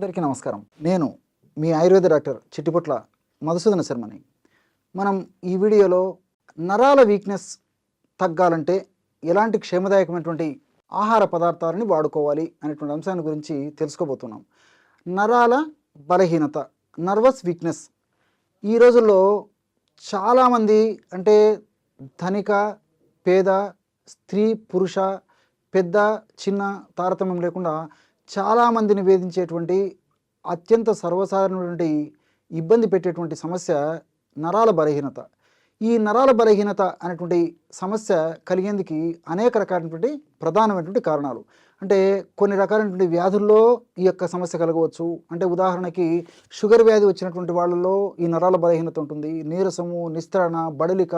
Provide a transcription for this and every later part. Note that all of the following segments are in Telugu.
అందరికీ నమస్కారం. నేను మీ ఆయుర్వేద డాక్టర్ చిట్టిపొట్ల మధుసూదన శర్మని. మనం ఈ వీడియోలో నరాల వీక్నెస్ తగ్గాలంటే ఎలాంటి క్షేమదాయకమైనటువంటి ఆహార పదార్థాలని వాడుకోవాలి అనేటువంటి అంశాన్ని గురించి తెలుసుకోబోతున్నాం. నరాల బలహీనత, నర్వస్ వీక్నెస్ ఈ రోజుల్లో చాలామంది అంటే ధనిక, పేద, స్త్రీ, పురుష, పెద్ద, చిన్న తారతమ్యం లేకుండా చాలామందిని వేధించేటువంటి అత్యంత సర్వసాధారణమైనటువంటి ఇబ్బంది పెట్టేటువంటి సమస్య నరాల బలహీనత. ఈ నరాల బలహీనత అనేటువంటి సమస్య కలిగేందుకు అనేక రకాలైనటువంటి ప్రధానమైనటువంటి కారణాలు. అంటే కొన్ని రకాలైనటువంటి వ్యాధుల్లో ఈ యొక్క సమస్య కలగవచ్చు. అంటే ఉదాహరణకి షుగర్ వ్యాధి వచ్చినటువంటి వాళ్ళలో ఈ నరాల బలహీనత ఉంటుంది. నీరసము, నిస్త్రణ, బడలిక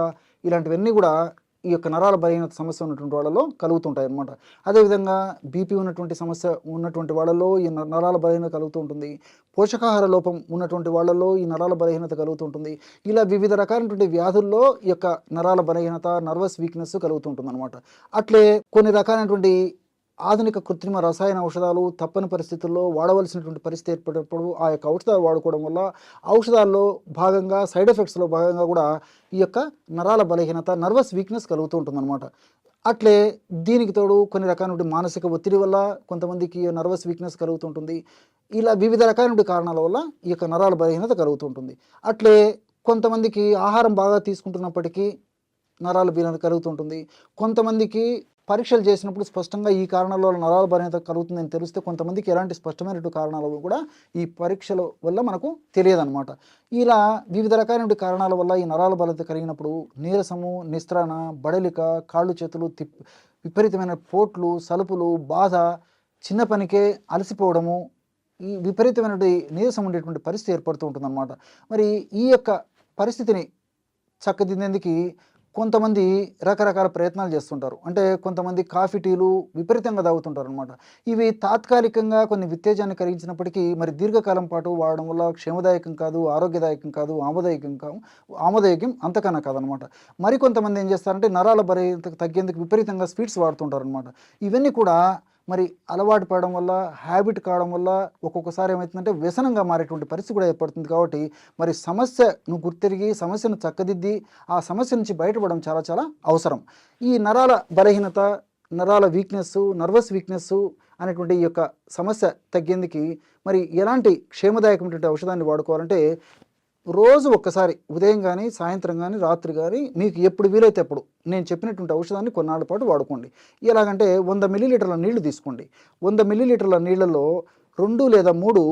ఇలాంటివన్నీ కూడా ఈ యొక్క నరాల బలహీనత సమస్య ఉన్నటువంటి వాళ్ళలో కలుగుతుంటాయి అన్నమాట. అదేవిధంగా బీపీ ఉన్నటువంటి సమస్య ఉన్నటువంటి వాళ్ళలో ఈ నరాల బలహీనత కలుగుతూ ఉంటుంది. పోషకాహార లోపం ఉన్నటువంటి వాళ్ళలో ఈ నరాల బలహీనత కలుగుతుంటుంది. ఇలా వివిధ రకాలైనటువంటి వ్యాధుల్లో ఈ యొక్క నరాల బలహీనత, నర్వస్ వీక్నెస్ కలుగుతుంటుంది అనమాట. అట్లే కొన్ని రకాలైనటువంటి ఆధునిక కృత్రిమ రసాయన ఔషధాలు తప్పని పరిస్థితుల్లో వాడవలసినటువంటి పరిస్థితి ఏర్పడినప్పుడు ఆ యొక్క ఔషధాలు వాడుకోవడం వల్ల ఔషధాల్లో భాగంగా సైడ్ ఎఫెక్ట్స్లో భాగంగా కూడా ఈ యొక్క నరాల బలహీనత, నర్వస్ వీక్నెస్ కలుగుతూ ఉంటుందన్నమాట. అట్లే దీనికి తోడు కొన్ని రకాల మానసిక ఒత్తిడి వల్ల కొంతమందికి నర్వస్ వీక్నెస్ కలుగుతుంటుంది. ఇలా వివిధ రకాలైన కారణాల వల్ల ఈ యొక్క నరాల బలహీనత కలుగుతుంటుంది. అట్లే కొంతమందికి ఆహారం బాగా తీసుకుంటున్నప్పటికీ నరాల బలహీనత కలుగుతుంటుంది. కొంతమందికి పరీక్షలు చేసినప్పుడు స్పష్టంగా ఈ కారణాల వల్ల నరాల బలహీనత కలుగుతుందని తెలిస్తే కొంతమందికి ఎలాంటి స్పష్టమైనటువంటి కారణాలు కూడా ఈ పరీక్షల వల్ల మనకు తెలియదన్నమాట. ఇలా వివిధ రకాలైన కారణాల వల్ల ఈ నరాల బలహీనత కలిగినప్పుడు నీరసము, నిస్త్రణ, బడలిక, కాళ్ళు చేతులు విపరీతమైన పోట్లు, సలుపులు, బాధ, చిన్న పనికే అలసిపోవడము, ఈ విపరీతమైనటువంటి నీరసం ఉండేటువంటి పరిస్థితి ఏర్పడుతూ ఉంటుందన్నమాట. మరి ఈ యొక్క పరిస్థితిని చక్కదిద్దేందుకు కొంతమంది రకరకాల ప్రయత్నాలు చేస్తుంటారు. అంటే కొంతమంది కాఫీ, టీలు విపరీతంగా తాగుతుంటారు అనమాట. ఇవి తాత్కాలికంగా కొన్ని ఉత్తేజాన్ని కలిగించినప్పటికీ మరి దీర్ఘకాలం పాటు వాడడం వల్ల క్షేమదాయకం కాదు, ఆరోగ్యదాయకం కాదు, ఆమోదయోగ్యం అంతకన్నా కాదనమాట. మరికొంతమంది ఏం చేస్తారంటే నరాల బలహీనత తగ్గేందుకు విపరీతంగా స్వీట్స్ వాడుతుంటారు అనమాట. ఇవన్నీ కూడా మరి అలవాటు పడడం వల్ల, హ్యాబిట్ కావడం వల్ల ఒక్కొక్కసారి ఏమవుతుందంటే వ్యసనంగా మారేటువంటి పరిస్థితి కూడా ఏర్పడుతుంది. కాబట్టి మరి సమస్యను గుర్తిరిగి సమస్యను చక్కదిద్ది ఆ సమస్య నుంచి బయటపడడం చాలా చాలా అవసరం. ఈ నరాల బలహీనత, నరాల వీక్నెస్, నర్వస్ వీక్నెస్ అనేటువంటి ఈ యొక్క సమస్య తగ్గేందుకు మరి ఎలాంటి క్షేమదాయకమైనటువంటి ఔషధాన్ని వాడుకోవాలంటే రోజు ఒక్కసారి ఉదయం కానీ, సాయంత్రం కానీ, రాత్రి కానీ మీకు ఎప్పుడు వీలైతే అప్పుడు నేను చెప్పినటువంటి ఔషధాన్ని కొన్నాళ్ళ పాటు వాడుకోండి. ఎలాగంటే 100 మిల్లీలీటర్ల నీళ్లు తీసుకోండి. 100 మిల్లీలీటర్ల నీళ్ళల్లో 2 లేదా 3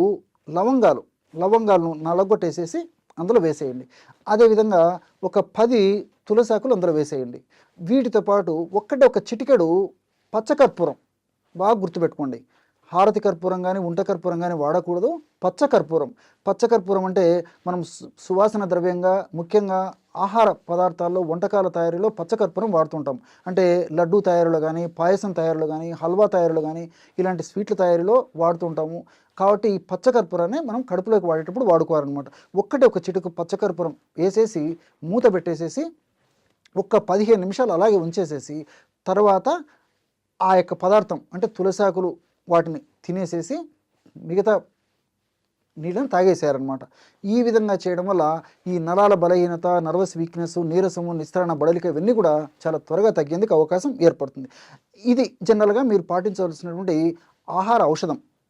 లవంగాలను నలగొట్టేసేసి అందులో వేసేయండి. అదేవిధంగా ఒక 10 తులసాకులు అందులో వేసేయండి. వీటితో పాటు ఒక చిటికెడు పచ్చకర్పూరం, బాగా గుర్తుపెట్టుకోండి. హారతి కర్పూరం కానీ, ఉంట కర్పూరం కానీ వాడకూడదు. పచ్చకర్పూరం అంటే మనం సువాసన ద్రవ్యంగా ముఖ్యంగా ఆహార పదార్థాల్లో, వంటకాల తయారీలో పచ్చకర్పూరం వాడుతుంటాం. అంటే లడ్డూ తయారీలో కానీ, పాయసం తయారీలో కానీ, హల్వా తయారీలో కానీ ఇలాంటి స్వీట్ల తయారీలో వాడుతుంటాము. కాబట్టి ఈ పచ్చకర్పూరాన్ని మనం కడుపులోకి వాడేటప్పుడు వాడుకోవాలన్నమాట. ఒక చిటుకు పచ్చకర్పూరం వేసేసి మూత పెట్టేసేసి ఒక్క 15 నిమిషాలు అలాగే ఉంచేసేసి తర్వాత ఆ యొక్క పదార్థం అంటే తులసాకులు వాటిని తినేసేసి మిగతా నీళ్ళని తాగేసారనమాట. ఈ విధంగా చేయడం వల్ల ఈ నరాల బలహీనత, నర్వస్ వీక్నెస్, నీరసము, నిస్త్రణ, బడలిక ఇవన్నీ కూడా చాలా త్వరగా తగ్గేందుకు అవకాశం ఏర్పడుతుంది. ఇది జనరల్గా మీరు పాటించవలసినటువంటి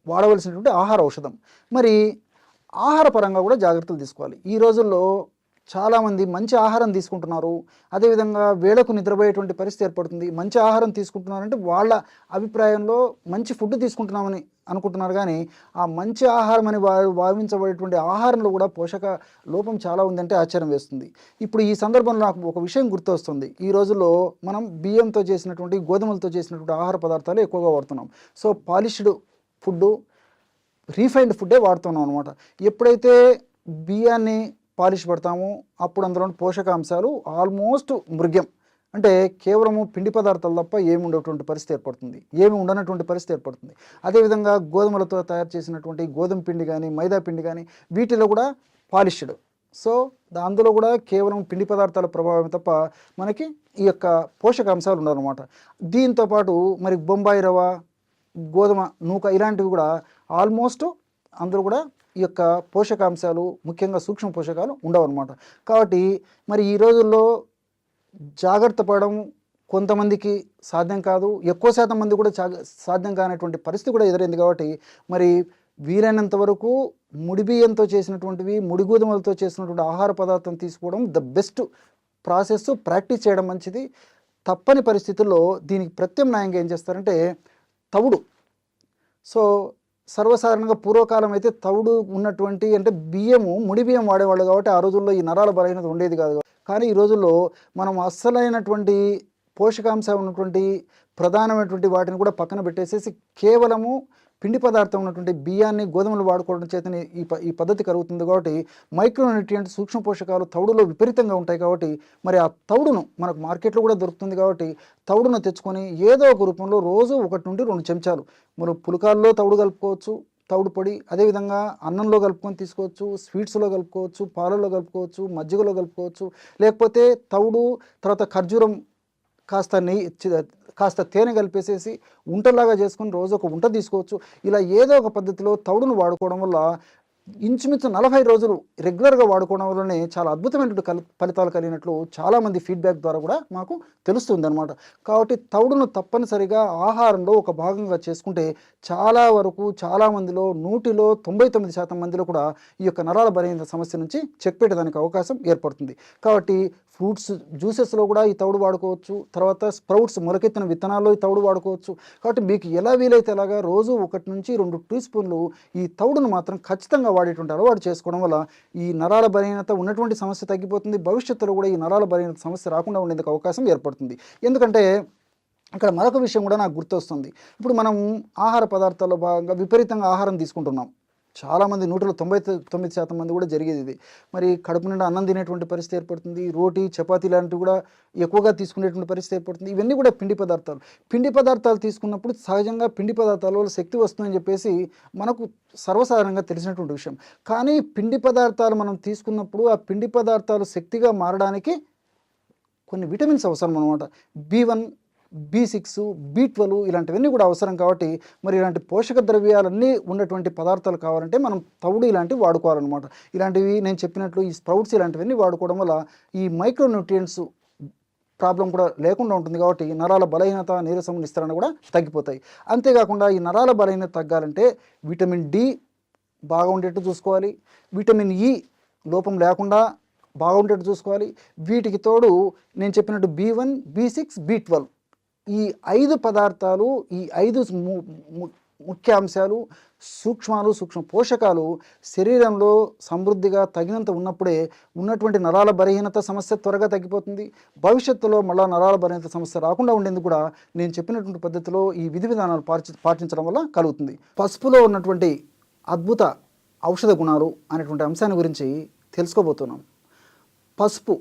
వాడవలసినటువంటి ఆహార ఔషధం. మరి ఆహార పరంగా కూడా జాగ్రత్తలు తీసుకోవాలి. ఈ రోజుల్లో చాలామంది మంచి ఆహారం తీసుకుంటున్నారు. అదేవిధంగా వేళకు నిద్రపోయేటువంటి పరిస్థితి ఏర్పడుతుంది. మంచి ఆహారం తీసుకుంటున్నారంటే వాళ్ళ అభిప్రాయంలో మంచి ఫుడ్ తీసుకుంటున్నామని అనుకుంటున్నారు. కానీ ఆ మంచి ఆహారం అని భావించబడేటువంటి ఆహారంలో కూడా పోషక లోపం చాలా ఉందంటే ఆశ్చర్యం వేస్తుంది. ఇప్పుడు ఈ సందర్భంలో నాకు ఒక విషయం గుర్తొస్తుంది. ఈ రోజుల్లో మనం బియ్యంతో చేసినటువంటి, గోధుమలతో చేసినటువంటి ఆహార పదార్థాలు ఎక్కువగా వాడుతున్నాం. సో పాలిష్డ్ ఫుడ్, రీఫైన్డ్ ఫుడ్డే వాడుతున్నాం అనమాట. ఎప్పుడైతే బియ్యాన్ని పాలిష్ పడతాము అప్పుడు అందులో పోషకాంశాలు ఆల్మోస్ట్ మృగ్యం, అంటే కేవలము పిండి పదార్థాలు తప్ప ఏమి ఉండేటువంటి పరిస్థితి ఏర్పడుతుంది, ఏమి ఉండనటువంటి పరిస్థితి ఏర్పడుతుంది. అదేవిధంగా గోధుమలతో తయారు చేసినటువంటి గోధుమ పిండి కానీ, మైదా పిండి కానీ వీటిలో కూడా పాలిష్డ్. సో అందులో కూడా కేవలం పిండి పదార్థాల ప్రభావం తప్ప మనకి ఈ యొక్క పోషకాంశాలు ఉండవన్నమాట. దీంతోపాటు మరి బొంబాయి రవ్వ, గోధుమ నూక ఇలాంటివి కూడా ఆల్మోస్ట్ అందులో కూడా ఈ యొక్క పోషకాంశాలు ముఖ్యంగా సూక్ష్మ పోషకాలు ఉండవు అన్నమాట. కాబట్టి మరి ఈ రోజుల్లో జాగ్రత్త పడడం కొంతమందికి సాధ్యం కాదు, ఎక్కువ శాతం మంది కూడా సాధ్యం కానటువంటి పరిస్థితి కూడా ఎదురైంది. కాబట్టి మరి వీలైనంత వరకు ముడి బియ్యంతో చేసినటువంటివి, ముడి గోధుమలతో చేసినటువంటి ఆహార పదార్థం తీసుకోవడం ద బెస్ట్ ప్రాసెస్, ప్రాక్టీస్ చేయడం మంచిది. తప్పని పరిస్థితుల్లో దీనికి ప్రత్యామ్నాయంగా ఏం చేస్తారంటే తవుడు. సో సర్వసాధారణంగా పూర్వకాలం అయితే తవుడు ఉన్నటువంటి అంటే బియ్యము ముడి బియ్యం వాడేవాళ్ళు కాబట్టి ఆ రోజుల్లో ఈ నరాల బలహీనత ఉండేది కాదు. కానీ ఈ రోజుల్లో మనం అస్సలైనటువంటి పోషకాంశాలు ఉన్నటువంటి ప్రధానమైనటువంటి వాటిని కూడా పక్కన పెట్టేసేసి కేవలము పిండి పదార్థం ఉన్నటువంటి బియ్యాన్ని గోధుమలు వాడుకోవడం చేతనే ఈ పద్ధతి కలుగుతుంది. కాబట్టి మైక్రోన్యూట్రియంట్స్ సూక్ష్మ పోషకాలు తవుడులో విపరీతంగా ఉంటాయి. కాబట్టి మరి ఆ తవుడును మనకు మార్కెట్లో కూడా దొరుకుతుంది. కాబట్టి తవుడును తెచ్చుకొని ఏదో ఒక రూపంలో రోజు 1 నుండి 2 చెంచాలు మనం పులకాల్లో తవుడు కలుపుకోవచ్చు, తవుడు పొడి. అదేవిధంగా అన్నంలో కలుపుకొని తీసుకోవచ్చు, స్వీట్స్లో కలుపుకోవచ్చు, పాలల్లో కలుపుకోవచ్చు, మజ్జిగలో కలుపుకోవచ్చు. లేకపోతే తవుడు తర్వాత ఖర్జూరం కాస్త తేనె కలిపేసేసి ఉంటలాగా చేసుకుని రోజు ఒక ఉంట తీసుకోవచ్చు. ఇలా ఏదో ఒక పద్ధతిలో తవుడును వాడుకోవడం వల్ల ఇంచుమించు 40 రోజులు రెగ్యులర్గా వాడుకోవడం వల్లనే చాలా అద్భుతమైనటువంటి ఫలితాలు కలిగినట్లు చాలామంది ఫీడ్బ్యాక్ ద్వారా కూడా మాకు తెలుస్తుంది అనమాట. కాబట్టి తవుడును తప్పనిసరిగా ఆహారంలో ఒక భాగంగా చేసుకుంటే చాలా వరకు చాలామందిలో 100లో 99% మందిలో కూడా ఈ యొక్క నరాల బలహీనత సమస్య నుంచి చెక్ పెట్టడానికి అవకాశం ఏర్పడుతుంది. కాబట్టి ఫ్రూట్స్ జ్యూసెస్లో కూడా ఈ తవుడు వాడుకోవచ్చు. తర్వాత స్ప్రౌట్స్ మొలకెత్తిన విత్తనాల్లో ఈ తవుడు వాడుకోవచ్చు. కాబట్టి మీకు ఎలా వీలైతే అలాగా రోజు 1 నుంచి 2 టీ స్పూన్లు ఈ తవుడును మాత్రం ఖచ్చితంగా వాడేటువంటి అలవాటు చేసుకోవడం వల్ల ఈ నరాల బలహీనత ఉన్నటువంటి సమస్య తగ్గిపోతుంది. భవిష్యత్తులో కూడా ఈ నరాల బలహీనత సమస్య రాకుండా ఉండేందుకు అవకాశం ఏర్పడుతుంది. ఎందుకంటే ఇక్కడ మరొక విషయం కూడా నాకు గుర్తొస్తుంది. ఇప్పుడు మనం ఆహార పదార్థాల్లో భాగంగా విపరీతంగా ఆహారం తీసుకుంటున్నాం. చాలామంది 99% మంది కూడా జరిగేది ఇది. మరి కడుపు నిండా అన్నం తినేటువంటి పరిస్థితి ఏర్పడుతుంది. రోటీ చపాతీ లాంటివి కూడా ఎక్కువగా తీసుకునేటువంటి పరిస్థితి ఏర్పడుతుంది. ఇవన్నీ కూడా పిండి పదార్థాలు. పిండి పదార్థాలు తీసుకున్నప్పుడు సహజంగా పిండి పదార్థాల శక్తి వస్తుందని చెప్పేసి మనకు సర్వసాధారణంగా తెలిసినటువంటి విషయం. కానీ పిండి పదార్థాలు మనం తీసుకున్నప్పుడు ఆ పిండి పదార్థాలు శక్తిగా మారడానికి కొన్ని విటమిన్స్ అవసరం అన్నమాట. B1, B6, B12 ఇలాంటివన్నీ కూడా అవసరం. కాబట్టి మరి ఇలాంటి పోషక ద్రవ్యాలన్నీ ఉన్నటువంటి పదార్థాలు కావాలంటే మనం తవుడు ఇలాంటివి వాడుకోవాలన్నమాట. ఇలాంటివి నేను చెప్పినట్లు ఈ స్ప్రౌట్స్ ఇలాంటివన్నీ వాడుకోవడం వల్ల ఈ మైక్రోన్యూట్రియంట్స్ ప్రాబ్లం కూడా లేకుండా ఉంటుంది. కాబట్టి నరాల బలహీనత, నీరసం, నిస్తరణ కూడా తగ్గిపోతాయి. అంతేకాకుండా ఈ నరాల బలహీనత తగ్గాలంటే విటమిన్ D బాగా ఉండేట్టు చూసుకోవాలి. విటమిన్ E లోపం లేకుండా బాగుండేట్టు చూసుకోవాలి. వీటికి తోడు నేను చెప్పినట్టు B1, B6, B12 ఈ 5 పదార్థాలు, ఈ 5 ముఖ్య అంశాలు, సూక్ష్మ పోషకాలు శరీరంలో సమృద్ధిగా తగినంత ఉన్నప్పుడే ఉన్నటువంటి నరాల బలహీనత సమస్య త్వరగా తగ్గిపోతుంది. భవిష్యత్తులో మళ్ళీ నరాల బలహీనత సమస్య రాకుండా ఉండేందుకు కూడా నేను చెప్పినటువంటి పద్ధతిలో ఈ విధి విధానాలు పాటించడం వల్ల కలుగుతుంది. పసుపులో ఉన్నటువంటి అద్భుత ఔషధ గుణాలు అనేటువంటి అంశాన్ని గురించి తెలుసుకోబోతున్నాం. పసుపు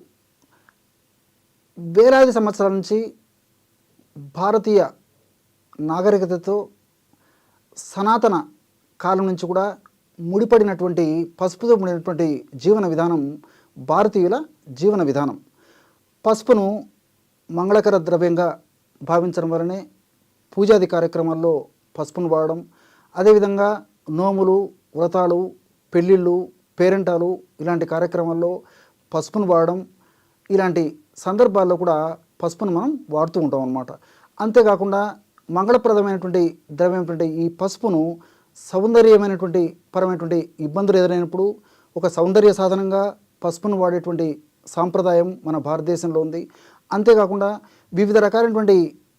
వేలాది సంవత్సరాల నుంచి భారతీయ నాగరికతతో సనాతన కాలం నుంచి కూడా ముడిపడినటువంటి పసుపుతో ముడినటువంటి జీవన విధానం భారతీయుల జీవన విధానం. పసుపును మంగళకర ద్రవ్యంగా భావించడం వలనే పూజాది కార్యక్రమాల్లో పసుపును వాడడం, అదేవిధంగా నోములు, వ్రతాలు, పెళ్ళిళ్ళు, పేరెంటాలు ఇలాంటి కార్యక్రమాల్లో పసుపును వాడడం, ఇలాంటి సందర్భాల్లో కూడా పసుపును మనం వాడుతూ ఉంటాం అన్నమాట. అంతేకాకుండా మంగళప్రదమైనటువంటి ద్రవ్యమైనటువంటి ఈ పసుపును సౌందర్యమైనటువంటి పరమైనటువంటి ఇబ్బందులు ఎదురైనప్పుడు ఒక సౌందర్య సాధనంగా పసుపును వాడేటువంటి సాంప్రదాయం మన భారతదేశంలో ఉంది. అంతేకాకుండా వివిధ రకాలైనటువంటి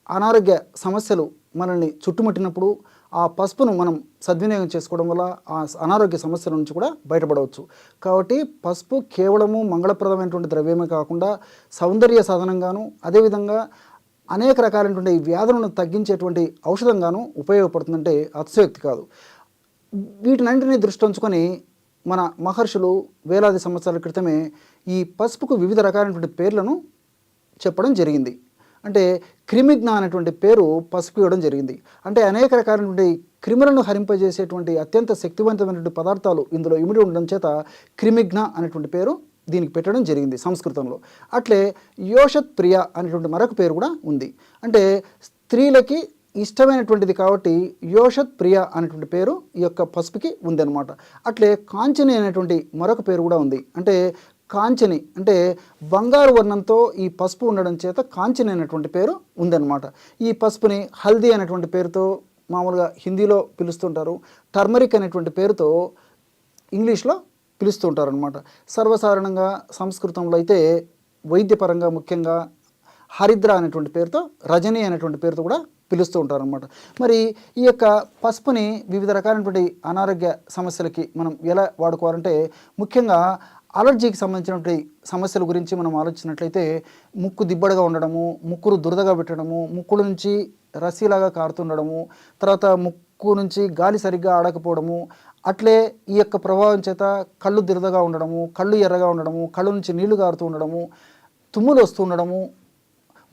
అనారోగ్య సమస్యలు మనల్ని చుట్టుముట్టినప్పుడు ఆ పసుపును మనం సద్వినియోగం చేసుకోవడం వల్ల ఆ అనారోగ్య సమస్యల నుంచి కూడా బయటపడవచ్చు. కాబట్టి పసుపు కేవలము మంగళప్రదమైనటువంటి ద్రవ్యమే కాకుండా సౌందర్య సాధనంగాను, అదేవిధంగా అనేక రకాలైనటువంటి వ్యాధులను తగ్గించేటువంటి ఔషధంగాను ఉపయోగపడుతుందంటే అతిశయోక్తి కాదు. వీటినన్నింటినీ దృష్టి ఉంచుకొని మన మహర్షులు వేలాది సంవత్సరాల క్రితమే ఈ పసుపుకు వివిధ రకాలైనటువంటి పేర్లను చెప్పడం జరిగింది. అంటే క్రిమిజ్ఞ అనేటువంటి పేరు పసుపు ఇవ్వడం జరిగింది. అంటే అనేక రకాలైనటువంటి క్రిములను హరింపజేసేటువంటి అత్యంత శక్తివంతమైనటువంటి పదార్థాలు ఇందులో ఇమిడి ఉండడం చేత క్రిమిజ్ఞ అనేటువంటి పేరు దీనికి పెట్టడం జరిగింది సంస్కృతంలో. అట్లే యోషత్ ప్రియ అనేటువంటి మరొక పేరు కూడా ఉంది. అంటే స్త్రీలకి ఇష్టమైనటువంటిది కాబట్టి యోషత్ ప్రియ అనేటువంటి పేరు ఈ యొక్క పసుపుకి ఉందన్నమాట. అట్లే కాంచని అనేటువంటి మరొక పేరు కూడా ఉంది. అంటే కాంచని అంటే బంగారు వర్ణంతో ఈ పసుపు ఉండడం చేత కాంచని అనేటువంటి పేరు ఉందన్నమాట. ఈ పసుపుని హల్దీ అనేటువంటి పేరుతో మామూలుగా హిందీలో పిలుస్తుంటారు, టర్మరిక్ అనేటువంటి పేరుతో ఇంగ్లీష్లో పిలుస్తుంటారు అనమాట. సర్వసాధారణంగా సంస్కృతంలో అయితే వైద్యపరంగా ముఖ్యంగా హరిద్ర అనేటువంటి పేరుతో, రజని అనేటువంటి పేరుతో కూడా పిలుస్తూ ఉంటారనమాట. మరి ఈ యొక్క పసుపుని వివిధ రకాలైనటువంటి అనారోగ్య సమస్యలకి మనం ఎలా వాడుకోవాలంటే, ముఖ్యంగా అలర్జీకి సంబంధించినటువంటి సమస్యల గురించి మనం ఆలోచించినట్లయితే ముక్కు దిబ్బడగా ఉండడము, ముక్కును దురదగా పెట్టడము, ముక్కుల నుంచి రసీలాగా కారుతుండడము, తర్వాత ముక్కు నుంచి గాలి సరిగ్గా ఆడకపోవడము, అట్లే ఈ యొక్క ప్రభావం చేత కళ్ళు దురదగా ఉండడము, కళ్ళు ఎర్రగా ఉండడము, కళ్ళు నుంచి నీళ్లు కారుతూ ఉండడము, తుమ్ములు వస్తూ ఉండడము,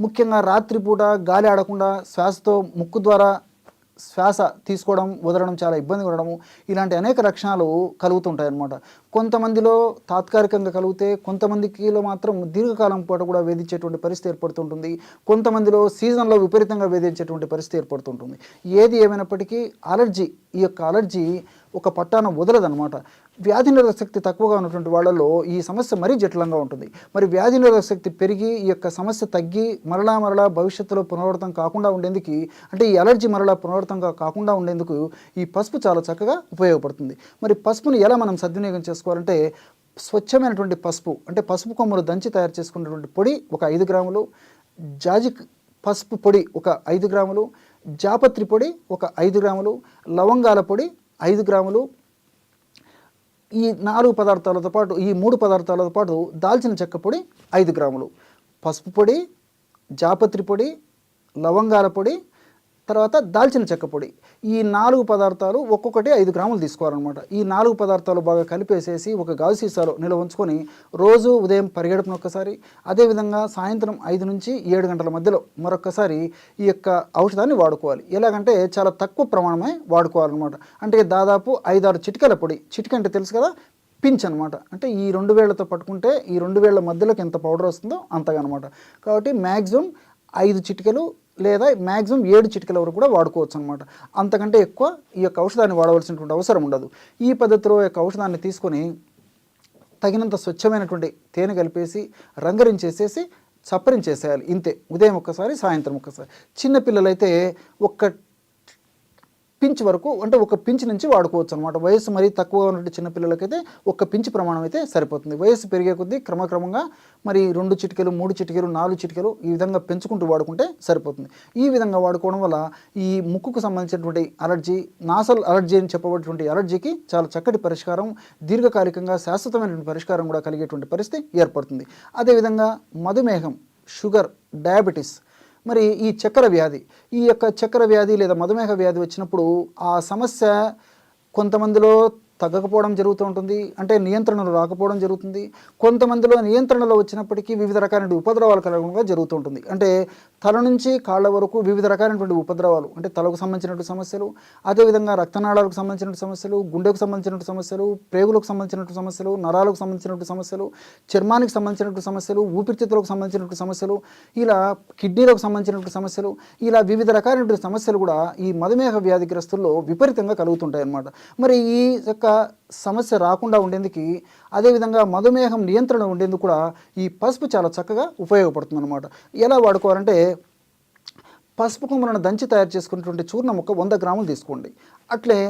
ముఖ్యంగా రాత్రిపూట గాలి ఆడకుండా శ్వాసతో ముక్కు ద్వారా శ్వాస తీసుకోవడం వదలడం చాలా ఇబ్బంది ఉండడము, ఇలాంటి అనేక లక్షణాలు కలుగుతుంటాయి అన్నమాట. కొంతమందిలో తాత్కాలికంగా కలిగితే కొంతమందికిలో మాత్రం దీర్ఘకాలం పాటు కూడా వేధించేటువంటి పరిస్థితి ఏర్పడుతుంటుంది. కొంతమందిలో సీజన్లో విపరీతంగా వేధించేటువంటి పరిస్థితి ఏర్పడుతుంటుంది. ఏది ఏమైనప్పటికీ ఈ యొక్క అలర్జీ ఒక పట్టాన వదలదనమాట. వ్యాధి నిరోధక శక్తి తక్కువగా ఉన్నటువంటి వాళ్ళలో ఈ సమస్య మరీ జటిలంగా ఉంటుంది. మరి వ్యాధి నిరోధక శక్తి పెరిగి ఈ యొక్క సమస్య తగ్గి మరలా భవిష్యత్తులో పునరావృతం కాకుండా ఉండేందుకు, అంటే ఈ అలర్జీ మరలా పునరావృతంగా కాకుండా ఉండేందుకు ఈ పసుపు చాలా చక్కగా ఉపయోగపడుతుంది. మరి పసుపుని ఎలా మనం సద్వినియోగం చేసుకోవాలంటే, స్వచ్ఛమైనటువంటి పసుపు అంటే పసుపు కొమ్మలు దంచి తయారు చేసుకున్నటువంటి పొడి ఒక 5 గ్రాములు, జాజిక్ పసుపు పొడి ఒక 5 గ్రాములు, జాపత్రి పొడి ఒక 5 గ్రాములు, లవంగాల పొడి 5 గ్రాములు, ఈ 4 పదార్థాలతో పాటు ఈ 3 పదార్థాలతో పాటు దాల్చిన చెక్క పొడి 5 గ్రాములు, పసుపు పొడి, జాపత్రి పొడి, లవంగాల పొడి, తర్వాత దాల్చిన చెక్క పొడి, ఈ 4 పదార్థాలు ఒక్కొక్కటి 5 గ్రాములు తీసుకోవాలన్నమాట. ఈ 4 పదార్థాలు బాగా కలిపేసేసి ఒక గాజు సీసాలో నిల్వ ఉంచుకొని రోజు ఉదయం పరిగెడుపున ఒక్కసారి, అదేవిధంగా సాయంత్రం 5 నుంచి 7 గంటల మధ్యలో మరొక్కసారి ఈ యొక్క ఔషధాన్ని వాడుకోవాలి. ఎలాగంటే చాలా తక్కువ ప్రమాణమే వాడుకోవాలన్నమాట. అంటే దాదాపు 5-6 చిటికెల పొడి, చిటిక అంటే తెలుసు కదా, పించ్ అనమాట. అంటే ఈ 2 వేళ్లతో పట్టుకుంటే ఈ 2 వేళ్ల మధ్యలోకి ఎంత పౌడర్ వస్తుందో అంతగా అనమాట. కాబట్టి మ్యాక్సిమం 5 చిటికెలు లేదా మ్యాక్సిమం 7 చిటికెల వరకు కూడా వాడుకోవచ్చు అనమాట. అంతకంటే ఎక్కువ ఈ యొక్క ఔషధాన్ని వాడవలసినటువంటి అవసరం ఉండదు. ఈ పద్ధతిలో ఈ యొక్క ఔషధాన్ని తీసుకొని తగినంత స్వచ్ఛమైనటువంటి తేనె కలిపేసి రంగరించేసేసి చప్పరించేసేయాలి. ఇంతే. ఉదయం ఒక్కసారి, సాయంత్రం ఒక్కసారి. చిన్నపిల్లలైతే ఒక్క పించ్ వరకు, అంటే ఒక పించ్ నుంచి వాడుకోవచ్చు అనమాట. వయసు మరీ తక్కువగా ఉన్నటువంటి చిన్నపిల్లలకైతే ఒక పించ్ ప్రమాణం అయితే సరిపోతుంది. వయసు పెరిగే కొద్దీ క్రమక్రమంగా మరి 2 చిటికెలు, 3 చిటికెలు, 4 చిటికెలు ఈ విధంగా పెంచుకుంటూ వాడుకుంటే సరిపోతుంది. ఈ విధంగా వాడుకోవడం వల్ల ఈ ముక్కుకు సంబంధించినటువంటి అలర్జీ, నాసల్ అలర్జీ అని చెప్పబడేటువంటి అలర్జీకి చాలా చక్కటి పరిష్కారం, దీర్ఘకాలికంగా శాశ్వతమైనటువంటి పరిష్కారం కూడా కలిగేటువంటి పరిస్థితి ఏర్పడుతుంది. అదేవిధంగా మధుమేహం, షుగర్, డయాబెటీస్, మరి ఈ చక్కెర వ్యాధి, ఈ యొక్క చక్కెర వ్యాధి లేదా మధుమేహ వ్యాధి వచ్చినప్పుడు ఆ సమస్య కొంతమందిలో తగ్గకపోవడం జరుగుతూ ఉంటుంది, అంటే నియంత్రణలో రాకపోవడం జరుగుతుంది. కొంతమందిలో నియంత్రణలో వచ్చినప్పటికీ వివిధ రకాలైన ఉపద్రవాలు కలగడంగా జరుగుతూ ఉంటుంది. అంటే తల నుంచి కాళ్ళ వరకు వివిధ రకాలైనటువంటి ఉపద్రవాలు, అంటే తలకు సంబంధించినటువంటి సమస్యలు, అదేవిధంగా రక్తనాళాలకు సంబంధించినటువంటి సమస్యలు, గుండెకు సంబంధించినటువంటి సమస్యలు, ప్రేగులకు సంబంధించినటువంటి సమస్యలు, నరాలకు సంబంధించినటువంటి సమస్యలు, చర్మానికి సంబంధించినటువంటి సమస్యలు, ఊపిరితిత్తులకు సంబంధించినటువంటి సమస్యలు, ఇలా కిడ్నీలకు సంబంధించినటువంటి సమస్యలు, ఇలా వివిధ రకాలైనటువంటి సమస్యలు కూడా ఈ మధుమేహ వ్యాధిగ్రస్తుల్లో విపరీతంగా కలుగుతుంటాయి అన్నమాట. మరి ఈ యొక్క సమస్య రాకుండా ఉండేందుకు, అదేవిధంగా మధుమేహం నియంత్రణ ఉండేందుకు కూడా ఈ పసుపు చాలా చక్కగా ఉపయోగపడుతుంది అన్నమాట. ఎలా వాడుకోవాలంటే, పసుపు కొమ్మలను దంచి తయారు చేసుకున్నటువంటి చూర్ణం ఒక 100 గ్రాములు తీసుకోండి. అట్లే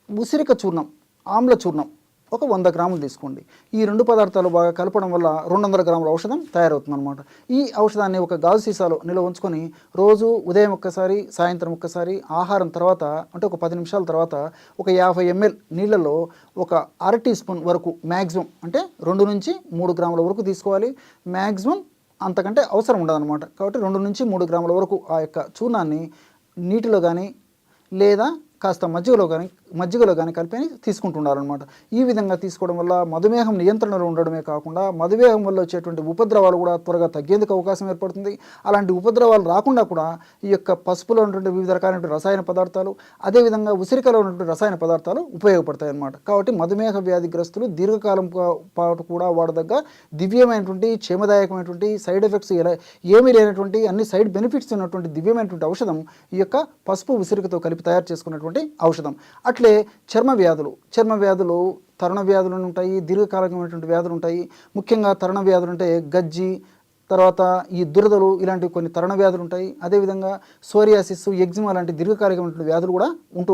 ఉసిరిక చూర్ణం, ఆమ్ల చూర్ణం ఒక 100 గ్రాములు తీసుకోండి. ఈ 2 పదార్థాలు బాగా కలపడం వల్ల 200 గ్రాముల ఔషధం తయారవుతుంది అనమాట. ఈ ఔషధాన్ని ఒక గాజు సీసాలో నిల్వ ఉంచుకొని రోజు ఉదయం ఒక్కసారి, సాయంత్రం ఒక్కసారి, ఆహారం తర్వాత అంటే ఒక 10 నిమిషాల తర్వాత ఒక 50 ml నీళ్ళలో ఒక అర టీ స్పూన్ వరకు మ్యాక్సిమం, అంటే 2 నుంచి 3 గ్రాముల వరకు తీసుకోవాలి. మ్యాక్సిమం అంతకంటే అవసరం ఉండదన్నమాట. కాబట్టి 2 నుంచి 3 గ్రాముల వరకు ఆ యొక్క చూర్ణాన్ని నీటిలో కానీ లేదా కాస్త మజ్జిగలో కానీ మజ్జిగలో కానీ కలిపి తీసుకుంటున్నారనమాట. ఈ విధంగా తీసుకోవడం వల్ల మధుమేహం నియంత్రణలో ఉండడమే కాకుండా మధుమేహం వల్ల వచ్చేటువంటి ఉపద్రవాలు కూడా త్వరగా తగ్గేందుకు అవకాశం ఏర్పడుతుంది. అలాంటి ఉపద్రవాలు రాకుండా కూడా ఈ యొక్క పసుపులో ఉన్నటువంటి వివిధ రకాలైన రసాయన పదార్థాలు, అదేవిధంగా ఉసిరికలో ఉన్నటువంటి రసాయన పదార్థాలు ఉపయోగపడతాయి అన్నమాట. కాబట్టి మధుమేహ వ్యాధిగ్రస్తులు దీర్ఘకాలం పాటు కూడా వాడదగ్గ దివ్యమైనటువంటి క్షేమదాయకమైనటువంటి సైడ్ ఎఫెక్ట్స్ ఏమీ లేనటువంటి అన్ని సైడ్ బెనిఫిట్స్ ఉన్నటువంటి దివ్యమైనటువంటి ఔషధం ఈ యొక్క పసుపు ఉసిరికతో కలిపి తయారు చేసుకున్నటువంటి ఔషధం. అట్లే చర్మ వ్యాధులు తరుణ వ్యాధులు ఉంటాయి, దీర్ఘకాలికమైనటువంటి వ్యాధులు ఉంటాయి. ముఖ్యంగా తరుణ వ్యాధులు అంటే గజ్జి, తర్వాత ఈ దురదలు, ఇలాంటివి కొన్ని తరుణ వ్యాధులు ఉంటాయి. అదేవిధంగా సోరియాసిస్, ఎగ్జిమా లాంటి దీర్ఘకాలికమైనటువంటి వ్యాధులు కూడా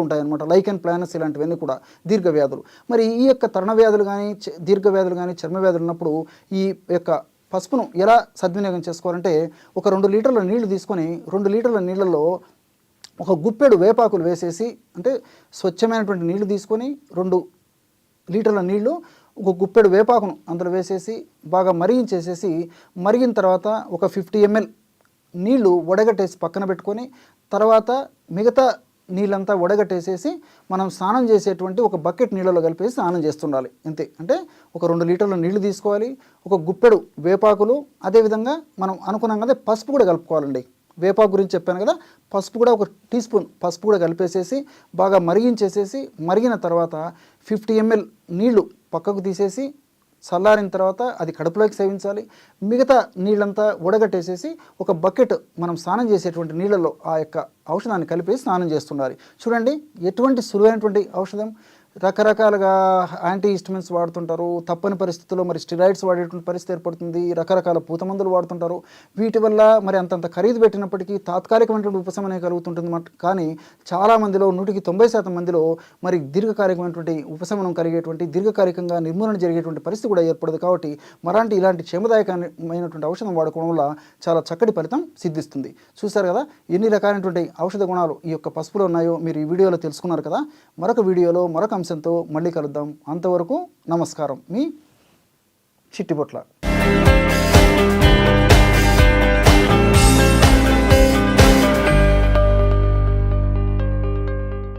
ఉంటాయి అన్నమాట. లైకెన్ ప్లానస్ ఇలాంటివన్నీ కూడా దీర్ఘ వ్యాధులు. మరి ఈ యొక్క తరుణ వ్యాధులు కానీ దీర్ఘ వ్యాధులు కానీ చర్మ వ్యాధులు ఉన్నప్పుడు ఈ యొక్క పసుపును ఎలా సద్వినియోగం చేసుకోవాలంటే, ఒక 2 లీటర్ల నీళ్లు తీసుకొని 2 లీటర్ల నీళ్ళల్లో ఒక గుప్పెడు వేపాకులు వేసేసి, అంటే స్వచ్ఛమైనటువంటి నీళ్లు తీసుకొని 2 లీటర్ల నీళ్లు ఒక గుప్పెడు వేపాకును అందులో వేసేసి బాగా మరిగించేసేసి, మరిగిన తర్వాత ఒక 50 ml నీళ్లు వడగట్టేసి పక్కన పెట్టుకొని, తర్వాత మిగతా నీళ్ళంతా వడగట్టేసేసి మనం స్నానం చేసేటువంటి ఒక బకెట్ నీళ్ళలో కలిపేసి స్నానం చేస్తుండాలి. అంతే. అంటే ఒక 2 లీటర్ల నీళ్లు తీసుకోవాలి, ఒక గుప్పెడు వేపాకులు, అదేవిధంగా మనం అనుకున్నాం కదా పసుపు కూడా కలుపుకోవాలండి. వేపాకు గురించి చెప్పాను కదా, పసుపు కూడా ఒక టీ స్పూన్ పసుపు కూడా కలిపేసేసి బాగా మరిగించేసేసి, మరిగిన తర్వాత 50 ml నీళ్లు పక్కకు తీసేసి చల్లారిన తర్వాత అది కడుపులోకి సేవించాలి. మిగతా నీళ్ళంతా ఉడగట్టేసేసి ఒక బకెట్ మనం స్నానం చేసేటువంటి నీళ్ళలో ఆ యొక్క ఔషధాన్ని కలిపి స్నానం చేస్తుండాలి. చూడండి ఎటువంటి సులువైనటువంటి ఔషధం. రకరకాలుగా యాంటీ హిస్టమిన్స్ వాడుతుంటారు, తప్పని పరిస్థితుల్లో మరి స్టిరాయిడ్స్ వాడేటువంటి పరిస్థితి ఏర్పడుతుంది, రకరకాల పూత మందులు వాడుతుంటారు. వీటి వల్ల మరి అంతంత ఖరీదు పెట్టినప్పటికీ తాత్కాలికమైనటువంటి ఉపశమనం కలుగుతుంటుంది. కానీ చాలామందిలో 190% మందిలో మరి దీర్ఘకాలికమైనటువంటి ఉపశమనం కలిగేటువంటి, దీర్ఘకాలికంగా నిర్మూలన జరిగేటువంటి పరిస్థితి కూడా ఏర్పడదు. కాబట్టి ఇలాంటి క్షేమదాయకమైనటువంటి ఔషధం వాడుకోవడం వల్ల చాలా చక్కటి ఫలితం సిద్ధిస్తుంది. చూశారు కదా ఎన్ని రకాలైనటువంటి ఔషధ గుణాలు ఈ యొక్క పసుపులో ఉన్నాయో మీరు ఈ వీడియోలో తెలుసుకున్నారు కదా. మరొక వీడియోలో మరొక అంశంతో మళ్ళీ కలుద్దాం. అంతవరకు నమస్కారం. మీ చిట్టిబొట్ల.